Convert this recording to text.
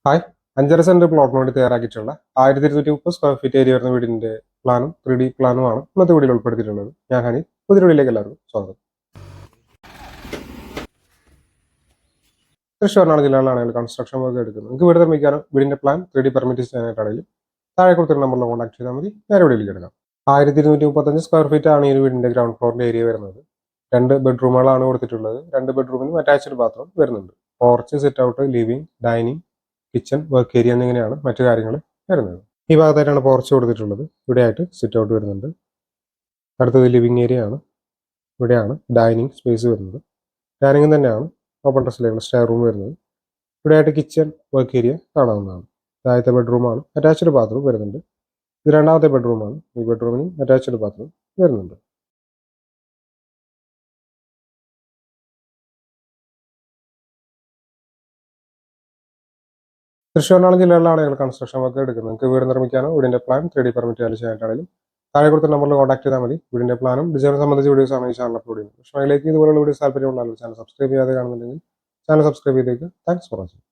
Hi, 5.5 saint പ്ലോട്ടിന് വേണ്ടി തയ്യാറാക്കിയിട്ടുള്ള 1230 square feet area വരുന്ന വീടിന്റെ പ്ലാനും 3D പ്ലാനുമാണ് ഇന്നത്തെ വീഡിയോയിൽ ഉൾപ്പെടുത്തിയിട്ടുള്ളത്. ഞാൻ ഹണി. പുതിയ വീഡിയോയിലേക്ക് എല്ലാവർക്കും സ്വാഗതം. തൃശ്ശൂർ എറണാകുളം ജില്ലകളിലാണ് കൺസ്ട്രക്ഷൻ വർക്ക് എടുക്കുന്നത്. നിങ്ങൾക്ക് വീട് നിർമ്മിക്കാനും വീടിന്റെ പ്ലാൻ 3D പെർമിറ്റ് ചെയ്യാനായിട്ടാണെങ്കിലും താഴെ കൊടുത്തിട്ട് നമ്പറിൽ കോൺടാക്ട് ചെയ്താൽ മതി. നേരെ വീഡിയോയിലേക്ക് എടുക്കാം. 1235 സ്ക്വയർ ഫീറ്റ് ആണ് ഈ ഒരു വീടിന്റെ ഗ്രൗണ്ട് ഫ്ലോറിന്റെ ഏരിയ വരുന്നത്. 2 ബെഡ്റൂമുകളാണ് കൊടുത്തിട്ടുള്ളത്. 2 ബെഡ്റൂമിനും അറ്റാച്ച്ഡ് ബാത്റൂം വരുന്നുണ്ട്. Porch, sit out, living, dining, kitchen, work area എന്നിങ്ങനെയാണ് മറ്റു കാര്യങ്ങൾ വരുന്നത്. ഈ ഭാഗത്തായിട്ടാണ് പോർച്ച് കൊടുത്തിട്ടുള്ളത്. ഇവിടെയായിട്ട് സിറ്റ് ഔട്ട് വരുന്നുണ്ട്. അടുത്തത് ലിവിംഗ് ഏരിയ ആണ്. ഇവിടെയാണ് ഡൈനിങ് സ്പേസ് വരുന്നത്. ഡൈനിങ് തന്നെയാണ് ഓപ്പൺ ടെറസിലേക്കുള്ള സ്റ്റെയർ റൂം വരുന്നത്. ഇവിടെയായിട്ട് കിച്ചൺ, വർക്ക് ഏരിയ കാണാവുന്നതാണ്. ആദ്യത്തെ ബെഡ്റൂമാണ്. അറ്റാച്ച്ഡ് ബാത്റൂം വരുന്നുണ്ട്. ഇത് രണ്ടാമത്തെ ബെഡ്റൂമാണ്. ഈ ബെഡ്റൂമിന് അറ്റാച്ച്ഡ് ബാത്റൂം വരുന്നുണ്ട്. തൃശ്ശൂർ എറണാകുളം ജില്ലകളിലാണ് ഞങ്ങൾ കൺസ്ട്രക്ഷൻ വർക്ക് എടുക്കുന്നത്. നിങ്ങൾക്ക് വീട് നിർമ്മിക്കാനോ വീടിന്റെ പ്ലാൻ 3D പെർമിറ്റ് ചെയ്യാനായിട്ടാണെങ്കിലും താഴെ കൊടുത്ത നമ്പറിൽ കോൺടാക്ട് ചെയ്താൽ മതി. വീടിന്റെ പ്ലാനും ഡിസൈനും സംബന്ധിച്ച വീഡിയോസ് ആണ് ഈ ചാനൽ അപ്ലോഡ് ചെയ്യുന്നത്. പക്ഷേ അതിലേക്ക് ഇതുപോലുള്ള വീഡിയോസ് താല്പര്യമുള്ള ചാനൽ സബ്സ്ക്രൈബ് ചെയ്യാതെ കാണുന്നുണ്ടെങ്കിൽ ചാനൽ സബ്സ്ക്രൈബ് ചെയ്തേക്ക്. Thanks for watching.